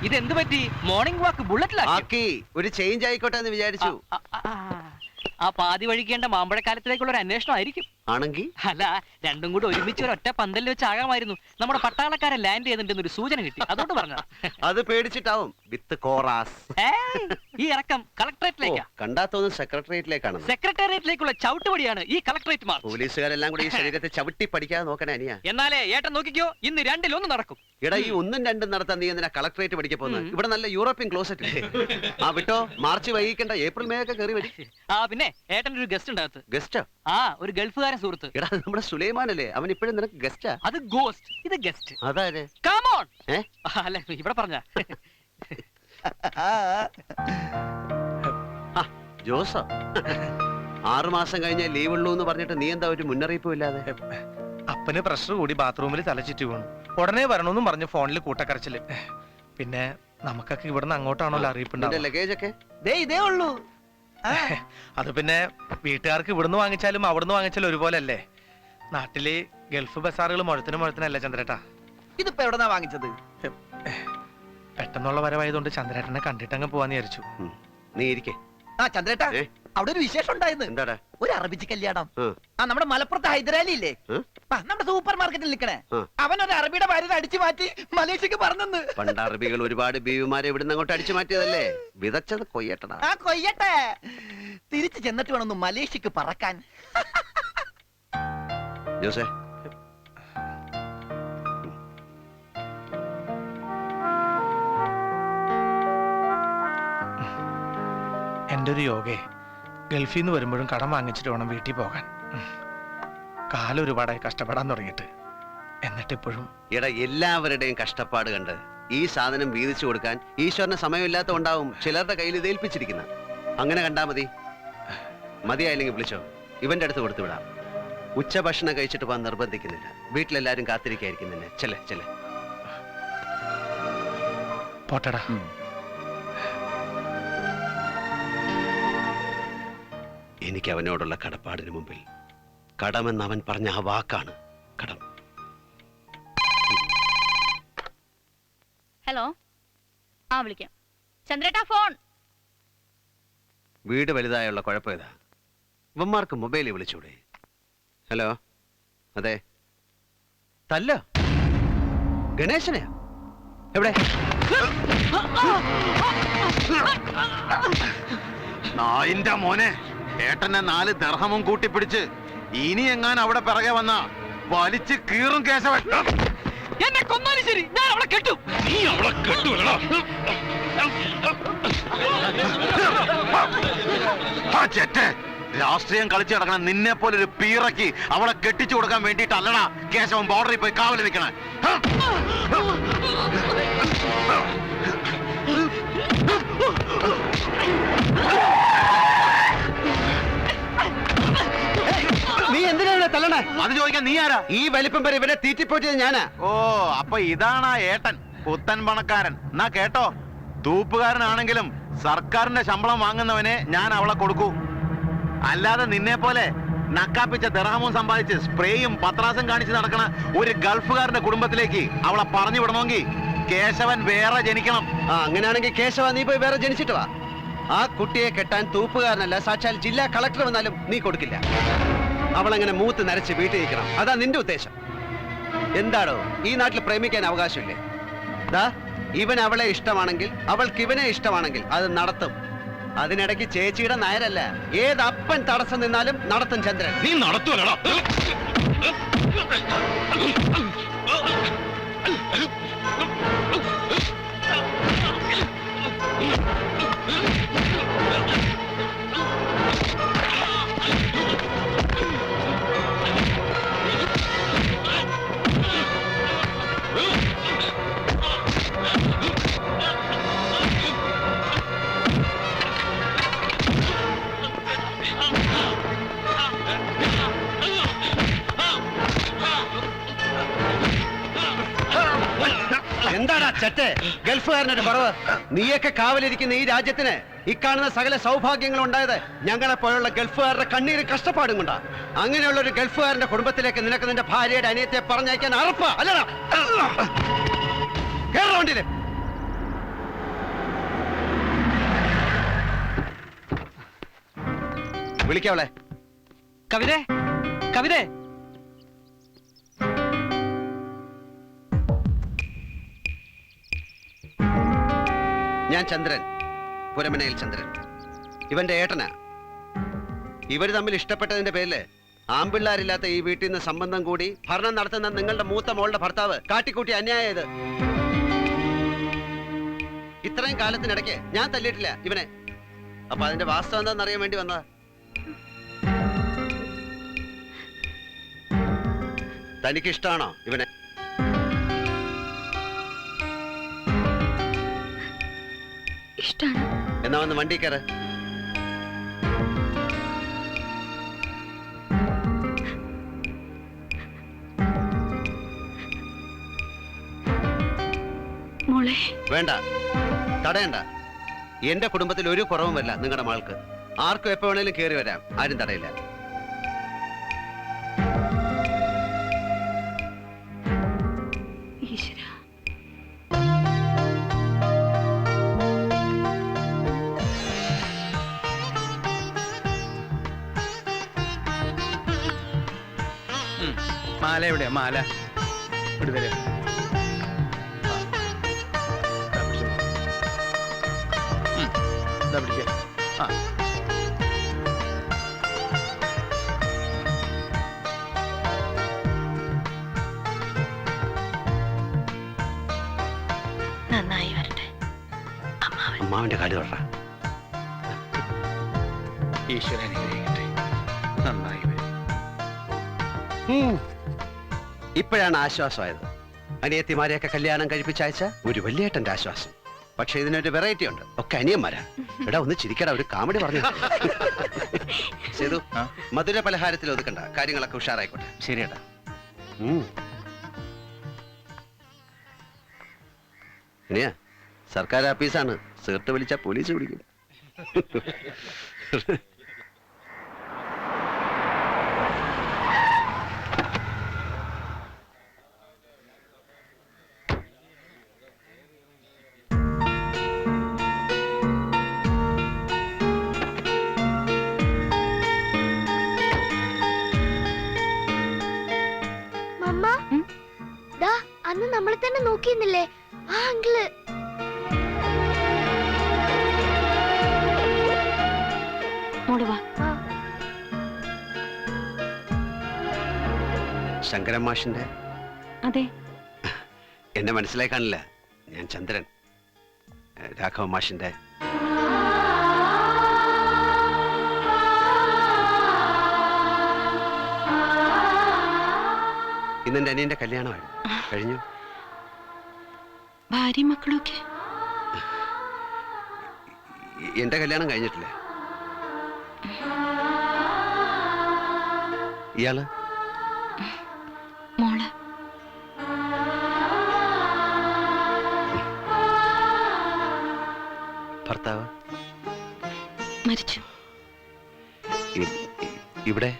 ഇതെന്ത് പറ്റി? Morning walk ബുള്ളറ്റിലാക്കി. ഒരു ചേഞ്ച് ആയിക്കോട്ടെ എന്ന് വിചാരിച്ചു. ആ പാതി വഴിക്കേണ്ട മാമ്പഴക്കാലത്തിലേക്കുള്ള ഒരു അന്വേഷണം ആയിരിക്കും. ആണെങ്കിൽ അല്ല, രണ്ടും കൂടി ഒരുമിച്ച് ഒരു ഒറ്റ പന്തലിൽ വെച്ച് ആകാമായിരുന്നു. നമ്മുടെ പട്ടാളക്കാരെ ലാൻഡ് ചെയ്തിട്ടുണ്ടെന്ന് ഒരു സൂചന കിട്ടി, അതുകൊണ്ട് പറഞ്ഞതാ. അത് പേടിച്ചിട്ടാവും. വിത്ത് കോറാസ്. ഈ ഇറക്കം കളക്ടറേറ്റിലേക്കാ. കണ്ടാത്തോന്നും സെക്രട്ടേറിയറ്റിലേക്കാണ്. സെക്രട്ടേറിയറ്റിലേക്കുള്ള ചവിട്ടുപടിയാണ് ഈ കളക്ടറേറ്റ് മാർച്ച്. പോലീസുകാരെല്ലാം കൂടി ഈ ശരീരത്തെ ചവിട്ടി പഠിക്കാതെ നോക്കണേ അനിയാ. എന്നാലേ ഏട്ടൻ നോക്കിക്കോ, ഇന്ന് രണ്ടിലൊന്ന് നടക്കും. എടാ, ഈ ഒന്നും രണ്ടും നടത്താൻ നീ എന്തിനാ കളക്ടറേറ്റ് പഠിക്കാൻ പോകുന്നത്? ഇവിടെ നല്ല യൂറോപ്യൻ ക്ലോസറ്റ് ഇല്ലേ? ആ വിട്ടോ, മാർച്ച് വൈകിക്കണ്ട, ഏപ്രിൽ മെയ് ഒക്കെ കയറി വരും. പിന്നെ ഏട്ടൻ്റെ ഒരു ഗസ്റ്റ് ഉണ്ടാകത്ത്. ഗസ്റ്റോ? ഒരു ഗൾഫുകാരൻ സുഹൃത്ത്. എടാ, നമ്മുടെ സുലൈമാനല്ലേ? അവൻ ഇപ്പോഴും നിനക്ക് ഗസ്റ്റാ? അത് ഗോസ്റ്റ്, ഇത് ഗസ്റ്റ്. അതായത് അല്ല, ഇവിടെ പറഞ്ഞ ജോസോ. 6 മാസം കഴിഞ്ഞ ലീവ് ഉള്ളൂ എന്ന് പറഞ്ഞിട്ട് നീ എന്താ ഒരു മുന്നറിയിപ്പും ഇല്ലാതെ? അപ്പന് പ്രഷർ കൂടി ബാത്റൂമിൽ തലചുറ്റി വീണു. ഉടനെ വരണമെന്നും പറഞ്ഞ് ഫോണിൽ കൂട്ടക്കരച്ചില്. പിന്നെ നമുക്കൊക്കെ ഇവിടുന്ന് അങ്ങോട്ടാണല്ലോ അറിയിപ്പുണ്ടാവും. ലഗേജ് ഒക്കെ ഇതേ ഉള്ളൂ. അത് പിന്നെ വീട്ടുകാർക്ക് ഇവിടുന്ന് വാങ്ങിച്ചാലും അവിടുന്ന് വാങ്ങിച്ചാലും ഒരുപോലെ അല്ലേ. നാട്ടില് ഗൾഫ് ബസാറുകൾ മുഴത്തിനല്ല ചന്ദ്രേട്ടാ. ഇതിപ്പോ എവിടെന്നാ വാങ്ങിച്ചത്? പെട്ടെന്നുള്ള വരവായതുകൊണ്ട് ചന്ദ്രേട്ടനെ കണ്ടിട്ടങ്ങ് പോവാന്ന് വിചാരിച്ചു. നീ ഇരിക്കേ. ചന്ദ്രേട്ടാ, അവിടെ ഒരു വിശേഷം ഉണ്ടായിരുന്നു. എന്താടാ? ഒരു അറബിച്ചി കല്യാണം. നമ്മുടെ മലപ്പുറത്ത് ഹൈദരാലി ഇല്ലേ, നമ്മുടെ സൂപ്പർ മാർക്കറ്റിൽ നിൽക്കണേ, അവൻ ഒരു അറബിയുടെ ഭാര്യനെ അടിച്ചു മാറ്റി മലേഷ്യക്ക് പറഞ്ഞെന്ന്. പണ്ട് അറബികൾ ഒരുപാട് ബീവിമാരെ ഇവിടുന്ന് അങ്ങോട്ട് അടിച്ചു മാറ്റിയതല്ലേ? വിതച്ചത് കൊയ്യട്ടടാ. കൊയ്യട്ടെ. തിരിച്ചു ചെന്നിട്ട് വേണമെന്ന് മലേഷ്യക്ക് പറക്കാൻ. ജോസേ, എൻ്റെ ഒരു യോഗേ, ഗൾഫിൽ നിന്ന് വരുമ്പോഴും കടം വാങ്ങിച്ചിട്ട് വേണം വീട്ടിൽ പോകാൻ. കാലം ഒരുപാടായി കഷ്ടപ്പെടാൻ തുടങ്ങിയിട്ട്. എന്നിട്ടിപ്പോഴും എടാ, എല്ലാവരുടെയും കഷ്ടപ്പാട് കണ്ട് ഈ സാധനം വീതിച്ചു കൊടുക്കാൻ ഈശ്വരന് സമയമില്ലാത്തതുകൊണ്ടാവും ചിലരുടെ കയ്യിൽ ഇത് ഏൽപ്പിച്ചിരിക്കുന്ന. അങ്ങനെ കണ്ടാ മതി. മതിയായില്ലെങ്കിൽ വിളിച്ചോ, ഇവന്റെ അടുത്ത് കൊടുത്തു വിടാം. ഉച്ചഭക്ഷണം കഴിച്ചിട്ട് പോകാൻ നിർബന്ധിക്കുന്നില്ല. വീട്ടിലെല്ലാരും കാത്തിരിക്കായിരിക്കും നിന്നെ. ചെല്ലേ. പോട്ടടാ. എനിക്ക് അവനോടുള്ള കടപ്പാടിന് മുമ്പിൽ കടമെന്ന് അവൻ പറഞ്ഞ ആ വാക്കാണ് കടം. ഹലോ, വിളിക്കാം. ചന്ദ്രേട്ടാ, ഫോൺ. വീട് വലുതായുള്ള കുഴപ്പം ഏതാ? ഇവന്മാർക്ക് മൊബൈലിൽ വിളിച്ചൂടെ? ഹലോ, അതെ. തല്ലോ ഗണേശനെയാ? എവിടെ? നായിന്റെ മോനെ, ഏട്ടനെ 4 ദർഹമും കൂട്ടിപ്പിടിച്ച് ഇനി എങ്ങാനും അവിടെ പിറകെ വന്ന വലിച്ച് കീറും കേശവൻ. എന്നെ കൊന്നാലും ശരി, ഞാൻ അവളെ കെട്ടും. നീ അവളെ കെട്ടുവല്ലോ. ചെറ്റെ, രാഷ്ട്രീയം കളിച്ചു കിടക്കണ നിന്നെ പോലെ ഒരു പീറക്കി അവളെ കെട്ടിച്ചു കൊടുക്കാൻ വേണ്ടിയിട്ടല്ലടാ കേശവൻ ബോർഡറിൽ പോയി കാവൽ നിൽക്കണേ. നീ എന്തിനാ തല്ലണേ? അത് ചോദിക്കാൻ നീ ആരാ? ഈ വലിപ്പം വരെ ഇവരെ തീറ്റിപ്പോറ്റിയത് ഞാനാ. ഓ, അപ്പൊ ഇതാണ് ആ ഏട്ടൻ, പുത്തൻ പണക്കാരൻ. എന്നാ കേട്ടോ, തൂപ്പുകാരനാണെങ്കിലും സർക്കാരിന്റെ ശമ്പളം വാങ്ങുന്നവനെ ഞാൻ അവളെ കൊടുക്കൂ. അല്ലാതെ നിന്നെ പോലെ നക്കാപ്പിച്ച ദർഹമും സമ്പാദിച്ച് സ്പ്രേയും പത്രാസും കാണിച്ച് നടക്കണ ഒരു ഗൾഫുകാരന്റെ കുടുംബത്തിലേക്ക് അവളെ പറഞ്ഞു വിടണമെങ്കിൽ കേശവൻ വേറെ ജനിക്കണം. അങ്ങനെയാണെങ്കിൽ കേശവ, നീ പോയി വേറെ ജനിച്ചിട്ട് വാ. ആ കുട്ടിയെ കെട്ടാൻ തൂപ്പുകാരനല്ല, സാക്ഷാൽ ജില്ലാ കളക്ടർ വന്നാലും നീ കൊടുക്കില്ല. അവളങ്ങനെ മൂത്ത് നരച്ച് വീട്ടിൽ നിൽക്കണം. അതാ നിന്റെ ഉദ്ദേശം. എന്താടോ, ഈ നാട്ടിൽ പ്രേമിക്കാൻ അവകാശമില്ലേ? ഇവൻ അവളെ ഇഷ്ടമാണെങ്കിൽ, അവൾക്ക് ഇവനെ ഇഷ്ടമാണെങ്കിൽ അത് നടത്തും. അതിനിടയ്ക്ക് ചേച്ചിയുടെ നയരല്ല, ഏതപ്പൻ തടസ്സം നിന്നാലും നടത്തും ചന്ദ്രൻ. നീ നടത്തുവല്ലോ. എന്താടാ ചെറ്റെ ഗൾഫുകാരനൊരു കുറവ്? നീയൊക്കെ കാവലിരിക്കുന്ന ഈ രാജ്യത്തിന് ഇക്കാണുന്ന സകല സൗഭാഗ്യങ്ങളും ഉണ്ടായത് ഞങ്ങളെ പോലുള്ള ഗൾഫുകാരുടെ കണ്ണീര് കഷ്ടപ്പാടും കൊണ്ടാ. അങ്ങനെയുള്ള ഒരു ഗൾഫുകാരന്റെ കുടുംബത്തിലേക്ക് നിനക്ക് നിന്റെ ഭാര്യയുടെ അനിയത്തെ പറഞ്ഞയക്കാൻ അറപ്പാ അല്ലടാ? കേരള വണ്ടിയില് വിളിക്കാവളെ. കവിതേ, കവിതേ. ഞാൻ ചന്ദ്രൻ, പുരമനയിൽ ചന്ദ്രൻ. ഇവന്റെ ഏട്ടനാ. ഇവര് തമ്മിൽ ഇഷ്ടപ്പെട്ടതിന്റെ പേരില് ആമ്പിള്ളാരില്ലാത്ത ഈ വീട്ടിൽ നിന്ന് സംബന്ധം കൂടി ഭരണം നടത്തുന്ന നിങ്ങളുടെ മൂത്ത മോളുടെ ഭർത്താവ് കാട്ടിക്കൂട്ടി അന്യായത്. ഇത്രയും കാലത്തിനിടയ്ക്ക് ഞാൻ തല്ലിയിട്ടില്ല ഇവനെ. അപ്പൊ അതിന്റെ വാസ്തവം എന്താണെന്ന് അറിയാൻ വേണ്ടി വന്നതാ. തനിക്ക് ഇഷ്ടമാണോ ഇവനെ? ഇഷ്ടാണ്. എന്നാ വന്ന് വണ്ടി കയറ്. മോളെ വേണ്ട, തടയണ്ട. എന്റെ കുടുംബത്തിൽ ഒരു കുറവും വരില്ല നിങ്ങളുടെ മകൾക്ക്. ആർക്കും എപ്പോ വേണേലും കയറി വരാം, ആരും തടയില്ല. ഈശ്വര. മാല എവിടെയാ മാല? ഇവിടെ തരാം. നന്നായി വരട്ടെ. അമ്മാവിന്റെ കാല് തൊട. ഈശ്വരൻ അനുഗ്രഹിക്കട്ടെ. നന്നായി വരും. ഇപ്പോഴാണ് ആശ്വാസമായത്. അനിയത്തിമാരെയൊക്കെ കല്യാണം കഴിപ്പിച്ചയച്ച ഒരു വലിയേട്ടന്റെ ആശ്വാസം. പക്ഷെ ഇതിനൊരു വെറൈറ്റി ഉണ്ട്. ഒക്കെ അനിയന്മാരാ. എടാ ഒന്ന് ചിരിക്കടാ, ഒരു കോമഡി പറഞ്ഞു. സേതു, മധുര പലഹാരത്തിൽ ഒതുക്കണ്ട, കാര്യങ്ങളൊക്കെ ഉഷാറായിക്കോട്ടെ. ശരിയേട്ടാ. ഇനിയാ സർക്കാർ ആഫീസാണ്, സേർട്ട് വിളിച്ചാ പോലീസ് പിടിക്കും. അന്ന് നമ്മളെ തന്നെ നോക്കിയിരുന്നില്ലേ ആ അങ്കിള്? ശങ്കരൻ മാഷിന്റെ? അതെ. എന്നെ മനസ്സിലായി കാണില്ല. ഞാൻ ചന്ദ്രൻ, രാഘവ മാഷിന്റെ. ഇന്നെന്റെ അനിയന്റെ കല്യാണമാണ്. കഴിഞ്ഞു. ഭാര്യ മക്കളൊക്കെ? എന്റെ കല്യാണം കഴിഞ്ഞിട്ടില്ലേ? ഇയാള്? മോള്. ഭർത്താവ് മരിച്ചു. ഇവിടെ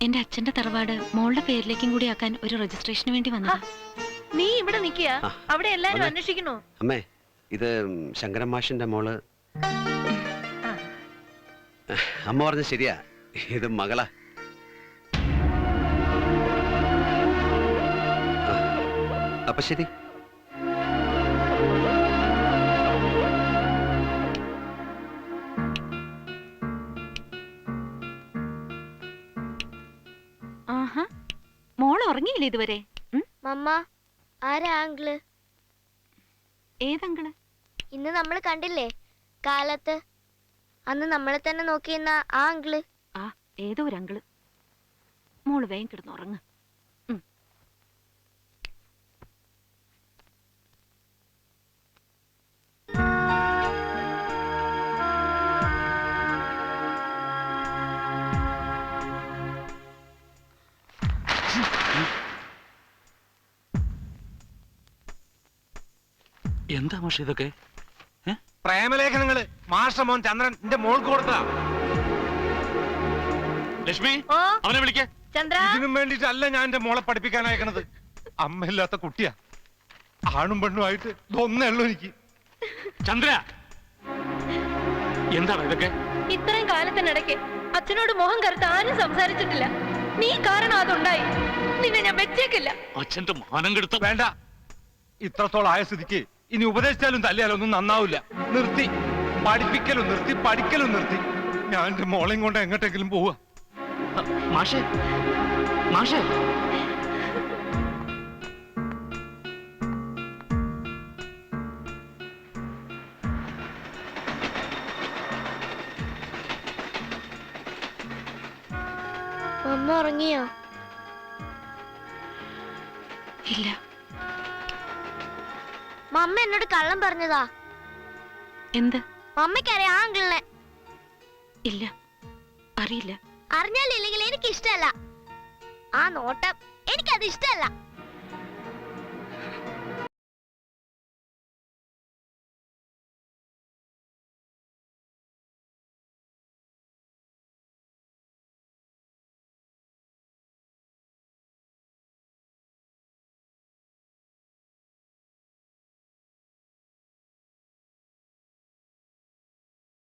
എന്റെ അച്ഛന്റെ തറവാട് മോളുടെ പേരിലേക്കും കൂടി ആക്കാൻ ഒരു രജിസ്ട്രേഷന് വേണ്ടി വന്നതാ. നീ ഇവിടെ നിൽക്കുക, അവിടെ എല്ലാരും അന്വേഷിക്കണോ? അമ്മേ, ഇത് ശങ്കരൻ മാഷിന്റെ മോള്. അമ്മ പറഞ്ഞ ശരിയാ, ഇത് മകളാ. അപ്പൊ ശരി. ആഹാ, മോൾ ഉറങ്ങിയില്ലേ ഇതുവരെ? മമ്മ, ആരാ ആങ്കിള്? ഏതങ്കിള്? ഇന്ന് നമ്മൾ കണ്ടില്ലേ കാലത്ത്, അന്ന് നമ്മളെ തന്നെ നോക്കിയിരുന്ന ആ അങ്കിള്. ആ, ഏതോ ഒരു അങ്കിള്. മോള് വേഗം കിടന്ന് ഉറങ്ങ്. എന്താ മാഷ് ഇതൊക്കെ? പ്രേമലേഖനങ്ങള് മാസ്റ്റർ മോൻ ചന്ദ്രൻ എന്റെ മോൾക്ക് കൊടുത്തതാ. ലക്ഷ്മി, അവനെ വിളിക്കേ. ഇതിനും വേണ്ടിട്ടല്ല ഞാൻ എന്റെ മോളെ പഠിപ്പിക്കാൻ അയക്കണത്. അമ്മയില്ലാത്ത കുട്ടിയാ. ആണും പെണ്ണും ആയിട്ട് ഒന്നേ ഉള്ളൂ എനിക്ക്. ചന്ദ്ര, എന്താണ് ഇതൊക്കെ? ഇത്രയും കാലത്തിനിടയ്ക്ക് അച്ഛനോട് മോഹം കറുത്ത് ആരും സംസാരിച്ചിട്ടില്ല. നീ കാരണം അതുണ്ടായി. നിന്നെ ഞാൻ വെച്ചേക്കില്ല. അച്ഛന്റെ മാനം കെടുത്ത വേണ്ട. ഇത്രത്തോളം ആയ സ്ഥിതിക്ക് ഇനി ഉപദേശിച്ചാലും തല്ലിയാലും ഒന്നും നന്നാവില്ല. നിർത്തി. പഠിപ്പിക്കലും നിർത്തി, പഠിക്കലും നിർത്തി. ഞാൻ എന്റെ മോളെയും കൊണ്ട് എങ്ങോട്ടെങ്കിലും പോവുക. മാഷേ മാഷേ മമ്മ ഉറങ്ങിയോ? ഇല്ല. മമ്മ എന്നോട് കള്ളം പറഞ്ഞതാ. എന്ത്? മമ്മയ്ക്കറിയാം ആ അങ്കിളിനെ. ഇല്ല, അറിയില്ല. അറിഞ്ഞാലില്ലെങ്കിൽ എനിക്ക് ഇഷ്ടമല്ല. ആ നോട്ടം എനിക്കത് ഇഷ്ടമല്ല.